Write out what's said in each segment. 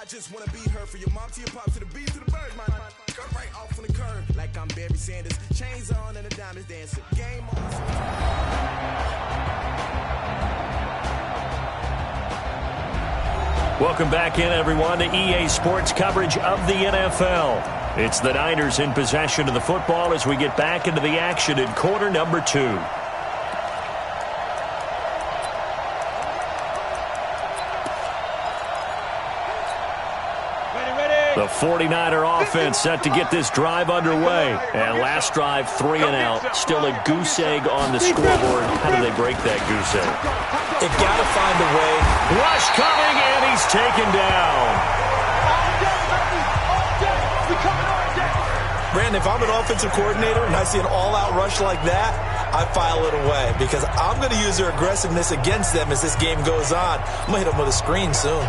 I just want to be her for your mom to your pop to the beat to the bird. My cut right off on the curve like I'm Barry Sanders. Chains on and the diamonds dancing. Game on. Welcome back in, everyone, to EA Sports coverage of the NFL. It's the Niners in possession of the football as we get back into the action in quarter number 2. The 49er offense set to get this drive underway. And last drive, 3 and out. Still a goose egg on the scoreboard. How do they break that goose egg? They've got to find a way. Rush coming, and he's taken down. Brandon, if I'm an offensive coordinator and I see an all-out rush like that, I file it away because I'm going to use their aggressiveness against them as this game goes on. I'm going to hit them with a screen soon.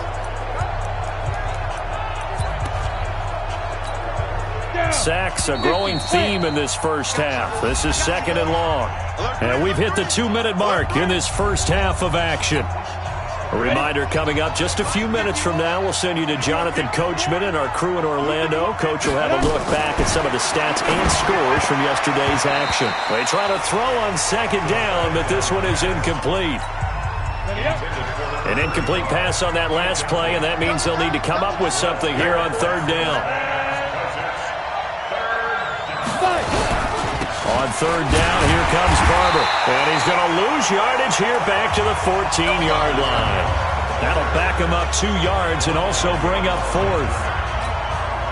Sacks, a growing theme in this first half. This is second and long. And we've hit the 2-minute mark in this first half of action. A reminder coming up just a few minutes from now. We'll send you to Jonathan Coachman and our crew in Orlando. Coach will have a look back at some of the stats and scores from yesterday's action. They try to throw on second down, but this one is incomplete. An incomplete pass on that last play, and that means they'll need to come up with something here on third down. On third down, here comes Barber. And he's going to lose yardage here back to the 14-yard line. That'll back him up 2 yards and also bring up fourth.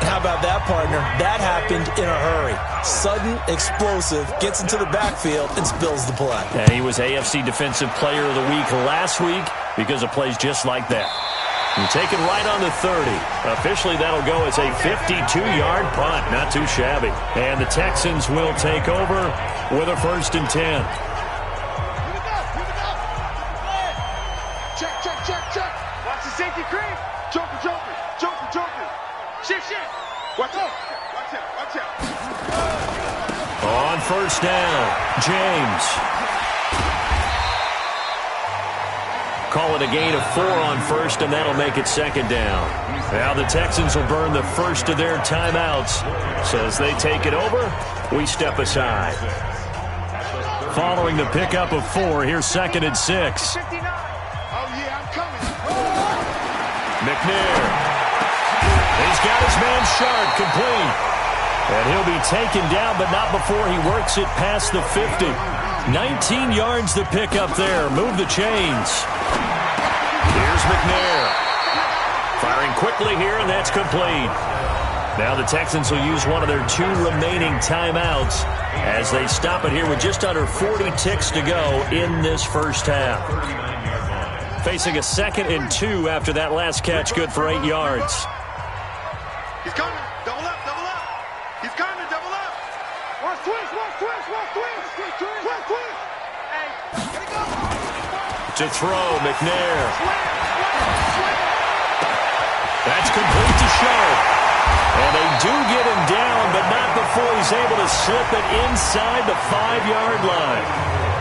How about that, partner? That happened in a hurry. Sudden, explosive, gets into the backfield, and spills the play. And he was AFC Defensive Player of the Week last week because of plays just like that. And taken right on the 30. Officially, that'll go as a 52-yard punt. Not too shabby. And the Texans will take over with a 1st and 10. Here we go. Check. Watch the safety creep. Joker. Shift. Watch out. On first down, James. Call it a gain of 4 on first, and that'll make it second down. Now the Texans will burn the first of their timeouts. So as they take it over, we step aside. Following the pickup of 4, here's 2nd and 6. McNair. He's got his man Sharp complete. And he'll be taken down, but not before he works it past the 50. 19 yards to pick up there. Move the chains. Here's McNair. Firing quickly here, and that's complete. Now the Texans will use one of their 2 remaining timeouts as they stop it here with just under 40 ticks to go in this first half. Facing a 2nd and 2 after that last catch, good for 8 yards. He's coming. Double up. He's coming. Double up. Watch twist. Hey, here we go. To throw, McNair. That's complete to Sharp. And they do get him down, but not before he's able to slip it inside the 5-yard line.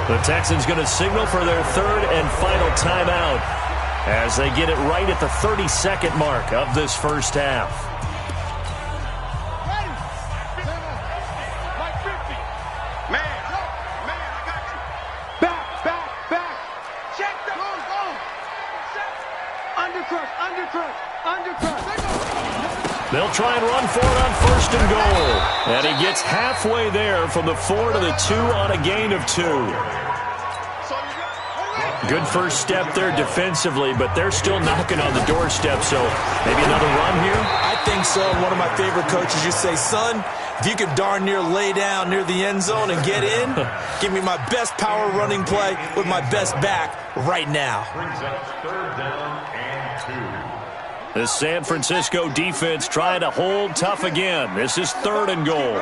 The Texans going to signal for their 3rd and final timeout as they get it right at the 32nd mark of this first half. They'll try and run for it on 1st and goal. And he gets halfway there from the 4 to the 2 on a gain of 2. Good first step there defensively, but they're still knocking on the doorstep, so maybe another run here? I think so. One of my favorite coaches used to say, son, if you could darn near lay down near the end zone and get in, give me my best power running play with my best back right now. Brings up 3rd down and 2. The San Francisco defense trying to hold tough again. This is 3rd and goal.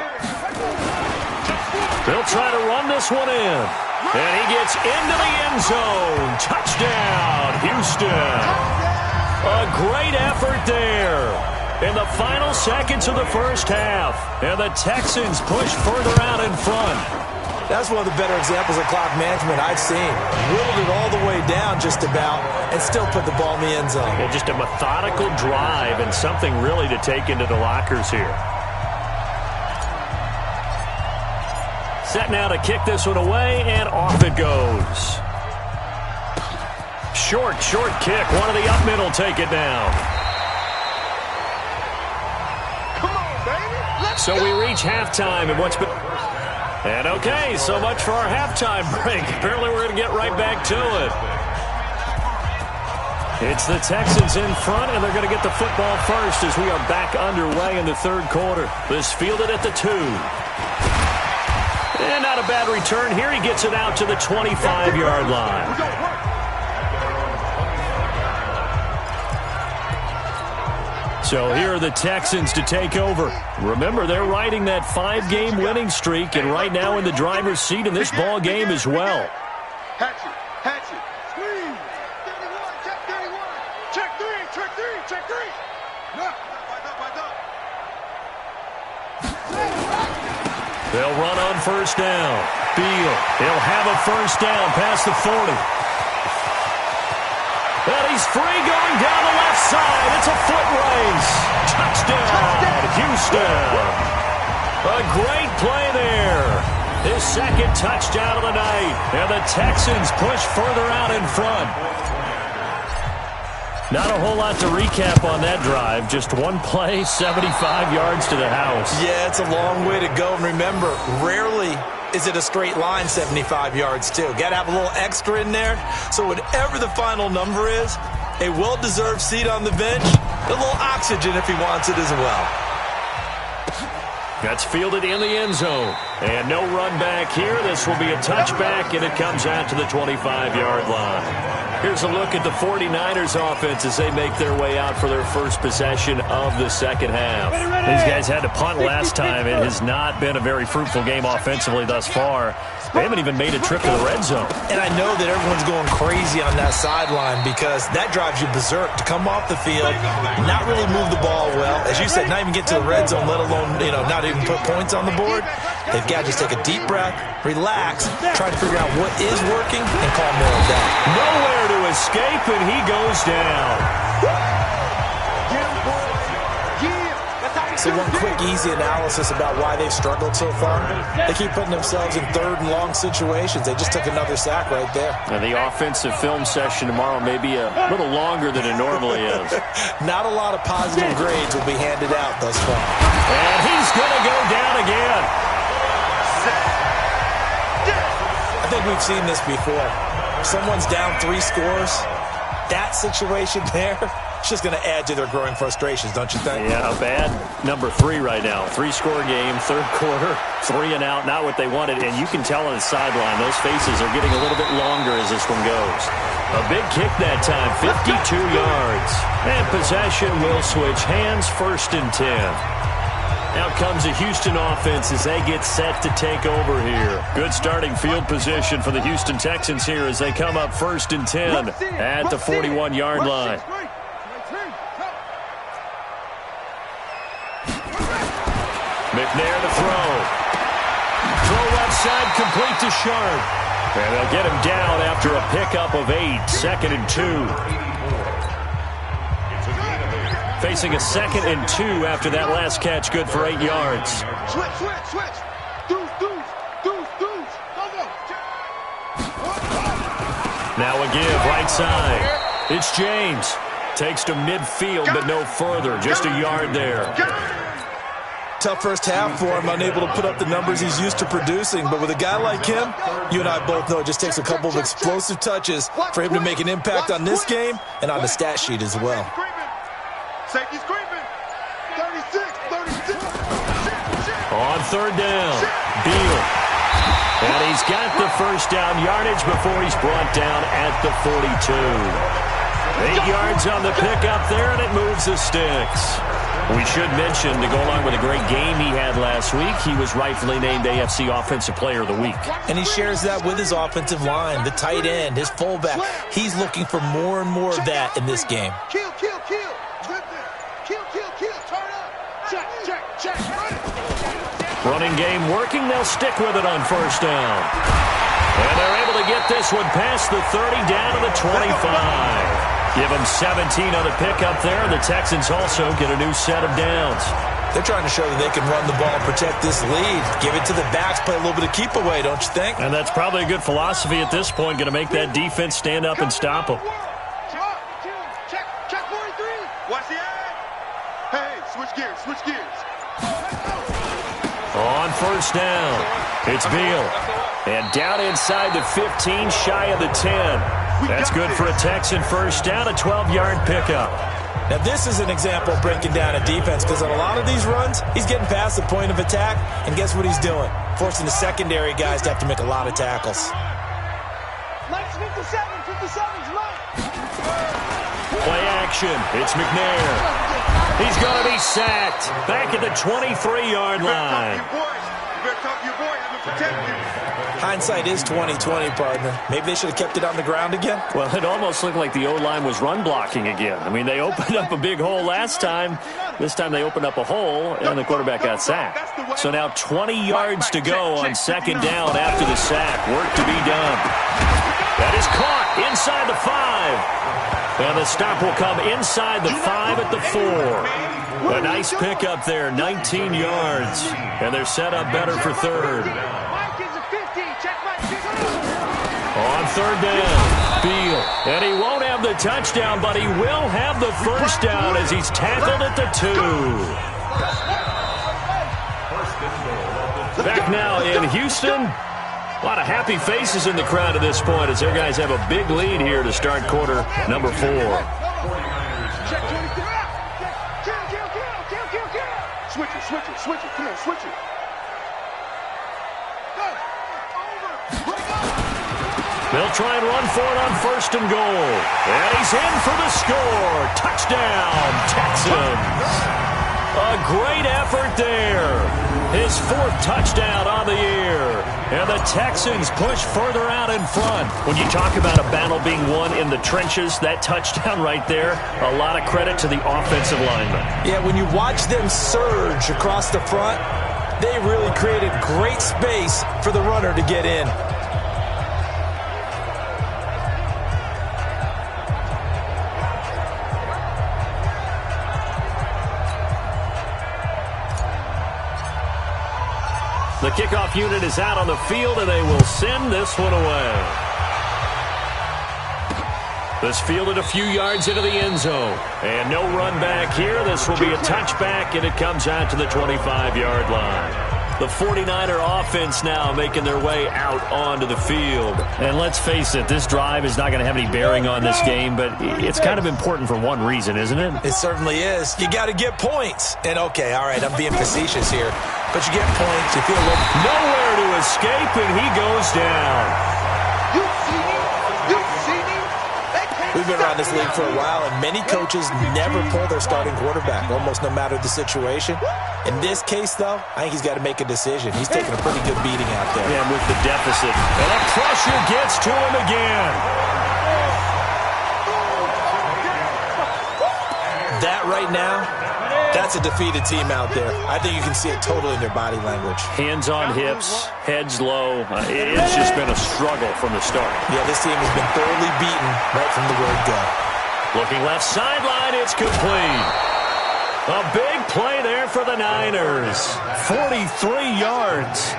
They'll try to run this one in. And he gets into the end zone. Touchdown, Houston. A great effort there in the final seconds of the first half. And the Texans push further out in front. That's one of the better examples of clock management I've seen. Whittled it all the way down just about and still put the ball in the end zone. Yeah, just a methodical drive and something really to take into the lockers here. Set now to kick this one away, and off it goes. Short kick. One of the up middle take it down. Come on, baby. Let's So go. we reach halftime, and what's been... And okay, so much for our halftime break. Apparently we're going to get right back to it. It's the Texans in front, and they're going to get the football first as we are back underway in the third quarter. This fielded at the 2. And not a bad return here. He gets it out to the 25-yard line. So here are the Texans to take over. Remember, they're riding that 5-game winning streak, and right now in the driver's seat in this ball game as well. Hatchet. Squeeze. 31, check 31. Check 3. Look. They'll run on first down. Beal, he'll have a first down past the 40. And he's free going down the left side. It's a foot race. Touchdown, Houston. A great play there. His second touchdown of the night. And the Texans push further out in front. Not a whole lot to recap on that drive. Just one play, 75 yards to the house. Yeah, it's a long way to go. And remember, rarely is it a straight line 75 yards, too. Got to have a little extra in there. So whatever the final number is, a well-deserved seat on the bench, a little oxygen if he wants it as well. That's fielded in the end zone. And no run back here. This will be a touchback, and it comes out to the 25-yard line. Here's a look at the 49ers offense as they make their way out for their first possession of the second half. These guys had to punt last time. It has not been a very fruitful game offensively thus far. They haven't even made a trip to the red zone. And I know that everyone's going crazy on that sideline because that drives you berserk to come off the field, not really move the ball well. As you said, not even get to the red zone, let alone, not even put points on the board. They've got to just take a deep breath, relax, try to figure out what is working, and call more of that. Nowhere to escape, and he goes down. So one quick, easy analysis about why they've struggled so far. They keep putting themselves in third and long situations. They just took another sack right there. And the offensive film session tomorrow may be a little longer than it normally is. Not a lot of positive grades will be handed out thus far. And he's going to go down again. I think we've seen this before. If someone's down 3 scores, that situation there, it's just going to add to their growing frustrations, don't you think? Yeah, a bad number 3 right now. 3-score game, third quarter, 3 and out, not what they wanted. And you can tell on the sideline, those faces are getting a little bit longer as this one goes. A big kick that time, 52 yards. And possession will switch hands, 1st and 10. Out comes the Houston offense as they get set to take over here. Good starting field position for the Houston Texans here as they come up 1st and 10 at the 41-yard line. McNair to throw. Throw left side, complete to Sharp. And they'll get him down after a pickup of 8, 2nd and 2. Facing a 2nd and 2 after that last catch, good for 8 yards. Switch. Deuce. Go. Now a give, right side. It's James. Takes to midfield, but no further. Just a yard there. Tough first half for him, unable to put up the numbers he's used to producing. But with a guy like him, you and I both know it just takes a couple of explosive touches for him to make an impact on this game and on the stat sheet as well. Safety's creeping. 36. On third down, Beal. And he's got the first down yardage before he's brought down at the 42. 8 yards on the pickup there, and it moves the sticks. We should mention, to go along with a great game he had last week, he was rightfully named AFC Offensive Player of the Week. And he shares that with his offensive line, the tight end, his fullback. He's looking for more and more of that in this game. Kill. Kill. Turn up. Check. Running game working. They'll stick with it on first down. And they're able to get this one past the 30 down to the 25. Give them 17 on the pickup there. The Texans also get a new set of downs. They're trying to show that they can run the ball and protect this lead. Give it to the backs, play a little bit of keep away, don't you think? And that's probably a good philosophy at this point. Going to make that defense stand up and stop them. Check 43. Watch the eye. Hey, switch gears. On first down, it's Beal. And down inside the 15, shy of the 10. That's good for a Texan first down, a 12-yard pickup. Now, this is an example of breaking down a defense because on a lot of these runs, he's getting past the point of attack, and guess what he's doing? Forcing the secondary guys to have to make a lot of tackles. Lights 57's light. Play action. It's McNair. He's going to be sacked. Back at the 23-yard line. You better talk to your boy. He's been protecting you. Hindsight is 20/20, partner. Maybe they should have kept it on the ground again. Well, it almost looked like the O-line was run blocking again. I mean, they opened up a big hole last time. This time they opened up a hole, and the quarterback got sacked. So now 20 yards to go on second down after the sack. Work to be done. That is caught inside the 5. And the stop will come inside the 5 at the 4. A nice pickup there, 19 yards. And they're set up better for third. On third down, Beal. And he won't have the touchdown, but he will have the first down as he's tackled at the 2. Back now in Houston. A lot of happy faces in the crowd at this point as their guys have a big lead here to start quarter number 4. Switch it. Come on, switch it. They'll try and run for it on first and goal. And he's in for the score. Touchdown, Texans. A great effort there. His 4th touchdown on the year. And the Texans push further out in front. When you talk about a battle being won in the trenches, that touchdown right there, a lot of credit to the offensive linemen. Yeah, when you watch them surge across the front, they really created great space for the runner to get in. The kickoff unit is out on the field, and they will send this one away. This fielded a few yards into the end zone. And no run back here. This will be a touchback, and it comes out to the 25-yard line. The 49er offense now making their way out onto the field. And let's face it, this drive is not going to have any bearing on this game, but it's kind of important for one reason, isn't it? It certainly is. You got to get points. And, okay, all right, I'm being facetious here. But you get points. You feel a little... Nowhere to escape, and he goes down. You see me? We've been around this league for a while, and many coaches never pull their starting quarterback, almost no matter the situation. In this case, though, I think he's got to make a decision. He's taking a pretty good beating out there. Yeah, with the deficit. And the pressure gets to him again. That right now, that's a defeated team out there. I think you can see it totally in their body language. Hands on hips, heads low. It's just been a struggle from the start. Yeah, this team has been thoroughly beaten right from the word go. Looking left sideline, it's complete. A big play there for the Niners. 43 yards.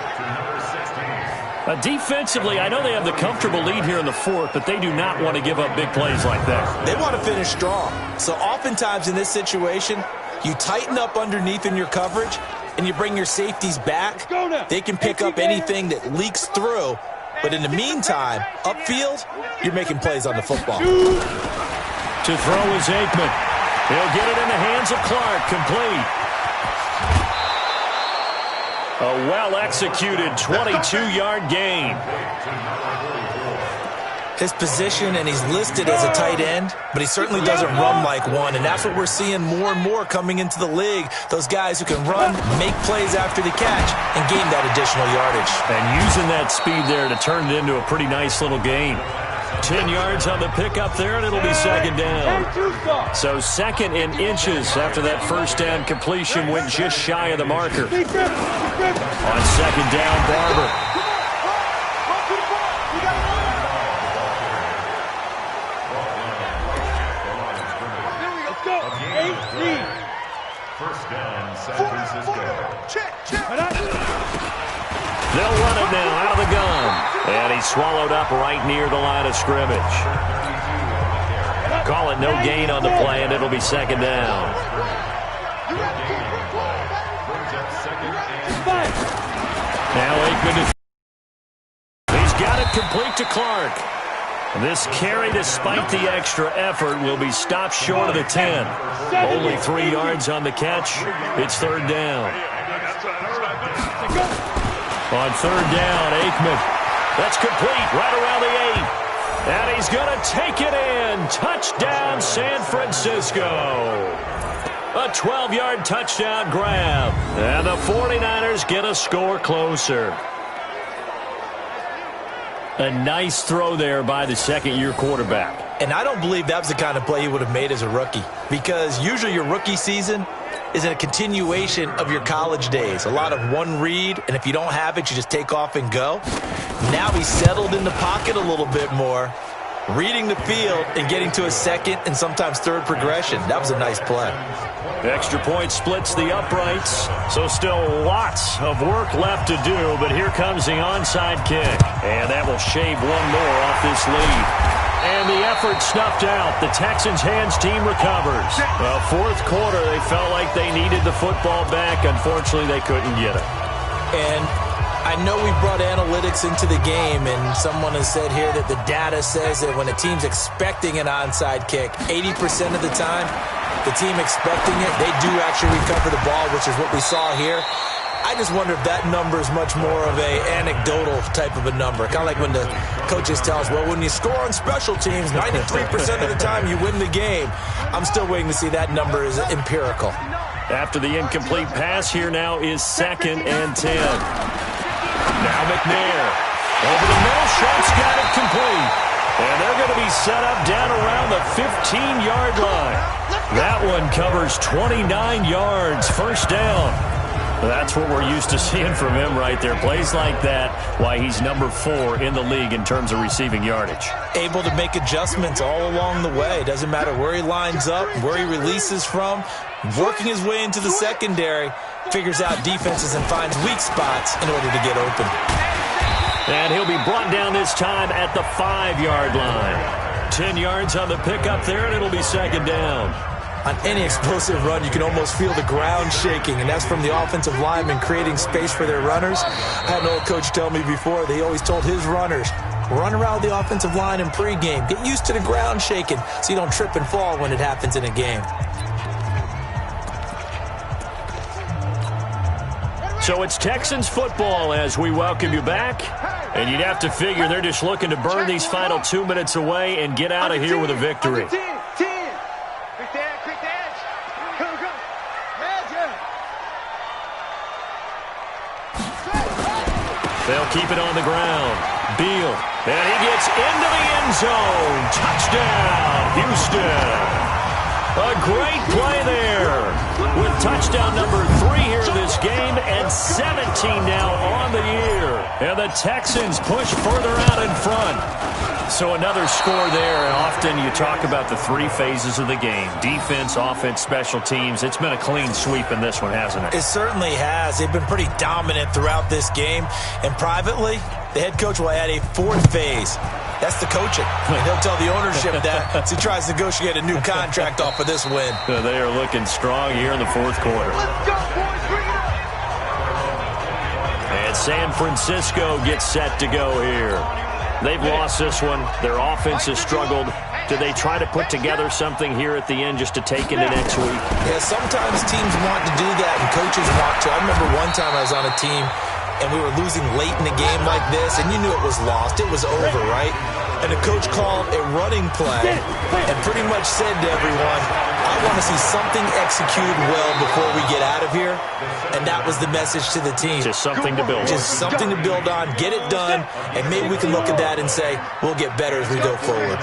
Defensively, I know they have the comfortable lead here in the 4th, but they do not want to give up big plays like that. They want to finish strong. So oftentimes in this situation, you tighten up underneath in your coverage, and you bring your safeties back. They can pick up anything that leaks through. But in the meantime, upfield, you're making plays on the football. To throw is Aikman. He'll get it in the hands of Clark. Complete. A well-executed 22-yard gain. His position, and he's listed as a tight end, but he certainly doesn't run like one, and that's what we're seeing more and more coming into the league. Those guys who can run, make plays after the catch, and gain that additional yardage. And using that speed there to turn it into a pretty nice little gain. 10 yards on the pickup there, and it'll be second down. So second in inches after that first down completion went just shy of the marker. On second down, Barber. First down, San Francisco. They'll run it now out of the gun. And he's swallowed up right near the line of scrimmage. Call it no gain on the play, and it'll be second down. Now Aikman. He's got it complete to Clark. This carry, despite the extra effort, will be stopped short of the 10. Only 3 yards on the catch. It's third down. On third down, Aikman. That's complete right around the 8. And he's going to take it in. Touchdown, San Francisco. A 12-yard touchdown grab. And the 49ers get a score closer. A nice throw there by the second-year quarterback. And I don't believe that was the kind of play he would have made as a rookie, because usually your rookie season is a continuation of your college days. A lot of one read, and if you don't have it, you just take off and go. Now he's settled in the pocket a little bit more, reading the field and getting to a second and sometimes third progression. That was a nice play. Extra point splits the uprights, so still lots of work left to do, but here comes the onside kick, and that will shave one more off this lead. And the effort snuffed out. The Texans' hands team recovers. Well, fourth quarter, they felt like they needed the football back. Unfortunately, they couldn't get it. And I know we brought analytics into the game, and someone has said here that the data says that when a team's expecting an onside kick, 80% of the time, the team expecting it, they do actually recover the ball, which is what we saw here. I just wonder if that number is much more of a anecdotal type of a number. Kind of like when the coaches tell us, well, when you score on special teams, 93% of the time you win the game. I'm still waiting to see that number is empirical. After the incomplete pass, here now is second and 10. Now McNair. Over the middle, Schultz got it complete. And they're going to be set up down around the 15-yard line. That one covers 29 yards. First down. That's what we're used to seeing from him right there. Plays like that, why he's number 4 in the league in terms of receiving yardage. Able to make adjustments all along the way. Doesn't matter where he lines up, where he releases from. Working his way into the secondary, figures out defenses and finds weak spots in order to get open. And he'll be brought down this time at the 5-yard line. 10 yards on the pickup there, and it'll be second down. On any explosive run, you can almost feel the ground shaking, and that's from the offensive linemen creating space for their runners. I had an old coach tell me before, they always told his runners, run around the offensive line in pregame. Get used to the ground shaking so you don't trip and fall when it happens in a game. So it's Texans football as we welcome you back. And you'd have to figure they're just looking to burn these final 2 minutes away and get out of here with a victory. They'll keep it on the ground. Beal. And he gets into the end zone. Touchdown, Houston. A great play there with touchdown number 3 here in this game and 17 now on the year. And the Texans push further out in front. So another score there, and often you talk about the 3 phases of the game. Defense, offense, special teams. It's been a clean sweep in this one, hasn't it? It certainly has. They've been pretty dominant throughout this game. And privately, the head coach will add a 4th phase. That's the coaching. And he'll tell the ownership that as he tries to negotiate a new contract off of this win. They are looking strong here in the 4th quarter. Let's go, boys. Bring it up. And San Francisco gets set to go here. They've lost this one. Their offense has struggled. Do they try to put together something here at the end just to take into next week? Yeah, sometimes teams want to do that and coaches want to. I remember one time I was on a team and we were losing late in a game like this, and you knew it was lost. It was over, right? And the coach called a running play and pretty much said to everyone, I want to see something executed well before we get out of here, and that was the message to the team. Just something to build on. Just something to build on, get it done, and maybe we can look at that and say, we'll get better as we go forward.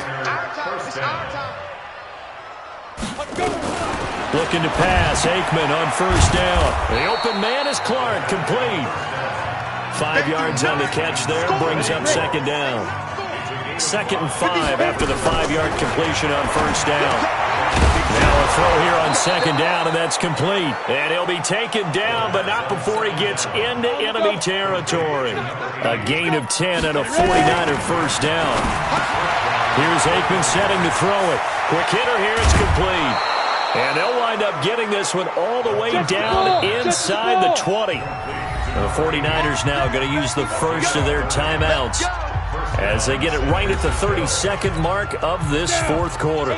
Looking to pass. Aikman on first down. The open man is Clark, complete. 5 yards on the catch there, brings up second down. 2nd and 5 after the 5-yard completion on first down. Now a throw here on second down, and that's complete. And he'll be taken down, but not before he gets into enemy territory. A gain of 10 and a 49er first down. Here's Aikman setting to throw it. Quick hitter here, it's complete. And they'll wind up getting this one all the way down inside the 20. The 49ers now going to use the first of their timeouts as they get it right at the 32nd mark of this fourth quarter.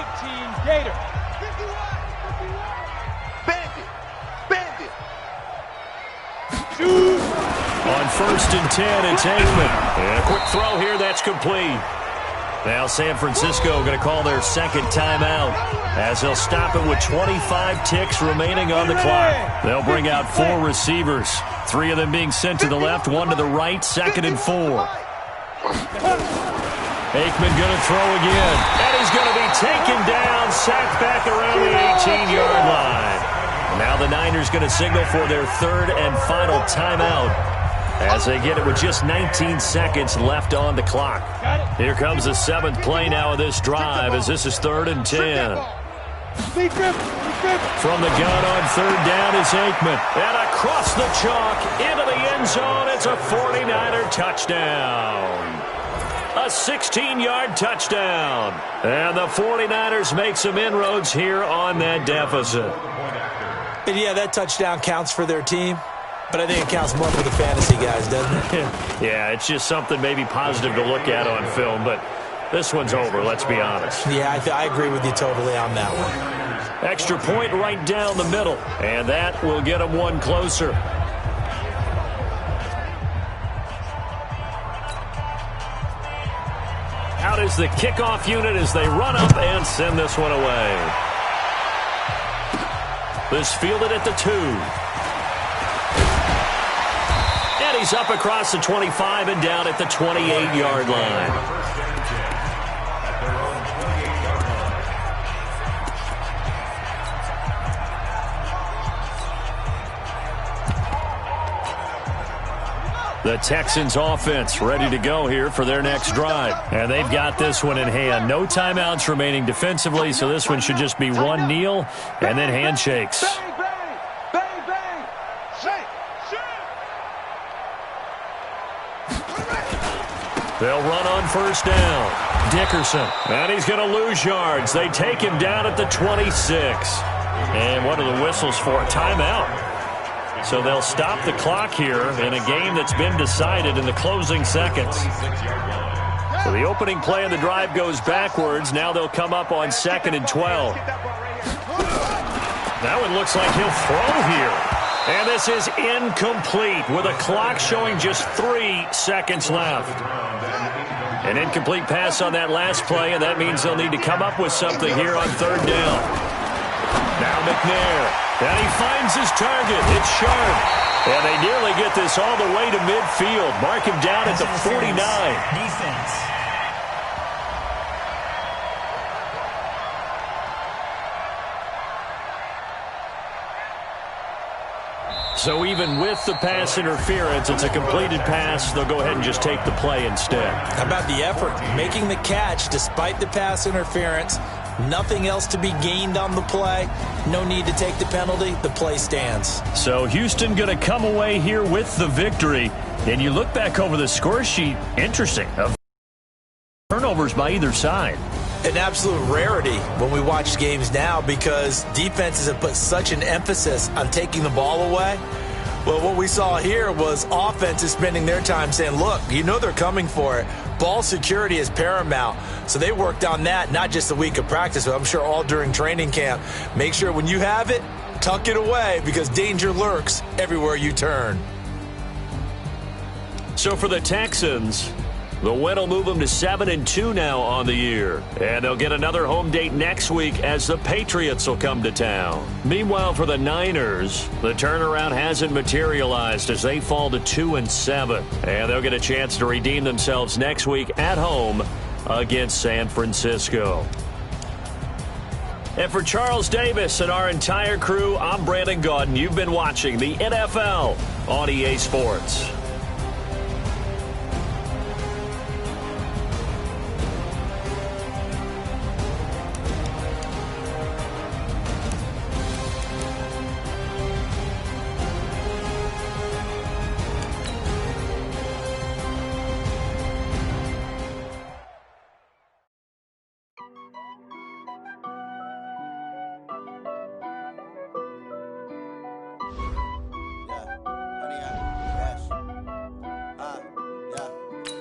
On 1st and 10, it's Aikman. And a quick throw here, that's complete. Now San Francisco going to call their second timeout as they'll stop it with 25 ticks remaining on the clock. They'll bring out 4 receivers, 3 of them being sent to the left, 1 to the right, 2nd and 4. Aikman going to throw again, and he's going to be taken down, sacked back around the 18-yard line. Now the Niners going to signal for their 3rd and final timeout as they get it with just 19 seconds left on the clock. Here comes the 7th play now of this drive as this is 3rd and 10. From the gun on 3rd down is Aikman. And across the chalk into the end zone, it's a 49er touchdown. A 16-yard touchdown. And the 49ers make some inroads here on that deficit. And yeah, that touchdown counts for their team. But I think it counts more for the fantasy guys, doesn't it? Yeah, it's just something maybe positive to look at on film, but this one's over, let's be honest. Yeah, I agree with you totally on that one. Extra point right down the middle, and that will get them one closer. Out is the kickoff unit as they run up and send this one away. This fielded at the 2. And he's up across the 25 and down at the 28-yard line. The Texans offense ready to go here for their next drive. And they've got this one in hand. No timeouts remaining defensively, so this one should just be one kneel and then handshakes. They'll run on first down. Dickerson. And he's going to lose yards. They take him down at the 26. And what are the whistles for? A timeout. So they'll stop the clock here in a game that's been decided in the closing seconds. So the opening play of the drive goes backwards. Now they'll come up on 2nd and 12. That one looks like he'll throw here. And this is incomplete with a clock showing just 3 seconds left. An incomplete pass on that last play, and that means they'll need to come up with something here on 3rd down. Now McNair, and he finds his target. It's Sharp. And they nearly get this all the way to midfield. Mark him down at the 49. Defense. So even with the pass interference, it's a completed pass. They'll go ahead and just take the play instead. How about the effort? Making the catch despite the pass interference. Nothing else to be gained on the play. No need to take the penalty. The play stands. So Houston going to come away here with the victory. And you look back over the score sheet, interesting. Turnovers by either side. An absolute rarity when we watch games now because defenses have put such an emphasis on taking the ball away. Well, what we saw here was offenses spending their time saying, look, you know they're coming for it. Ball security is paramount. So they worked on that, not just a week of practice, but I'm sure all during training camp. Make sure when you have it, tuck it away because danger lurks everywhere you turn. So for the Texans, The win will move them to 7-2 now on the year. And they'll get another home date next week as the Patriots will come to town. Meanwhile, for the Niners, the turnaround hasn't materialized as they fall to 2-7. And they'll get a chance to redeem themselves next week at home against San Francisco. And for Charles Davis and our entire crew, I'm Brandon Gaudin. You've been watching the NFL on EA Sports.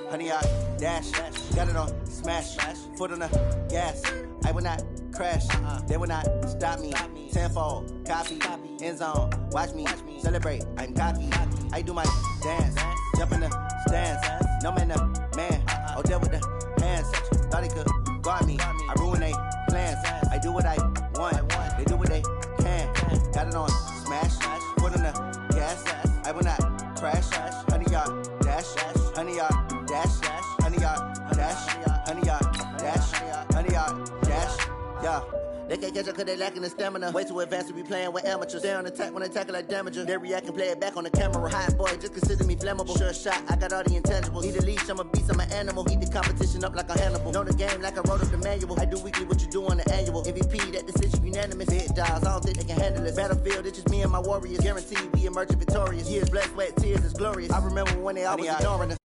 Honey, I dash, got it on, smash, foot on the gas. I will not crash, they will not stop me. Tenfold, copy, end zone, watch me celebrate. I'm cocky, I do my dance, jump in the stands. No man, the man, oh, there with the hands. Thought he could guard me, I ruin they plans. I do what I want, they do what they can. Got it on, smash, foot on the gas. I will not crash, honey, y'all dash, honey, y'all dash, honey, y'all dash, honey, y'all dash, honey, y'all dash, yeah. They can't catch up cause they lacking the stamina. Way too advanced to be playing with amateurs. Stay on attack when they tackle like damager. They react and play it back on the camera. Hot boy, just consider me flammable. Sure shot, I got all the intangibles. Need a leash, I'm a beast, I'm an animal. Eat the competition up like a Hannibal. Know the game like I wrote up the manual. I do weekly what you do on the annual. MVP, that decision unanimous. Hit dials, I don't think they can handle it. Battlefield, it's just me and my warriors. Guaranteed we emerging victorious. Years, blood, sweat, tears, it's glorious. I remember when they always ignoring us.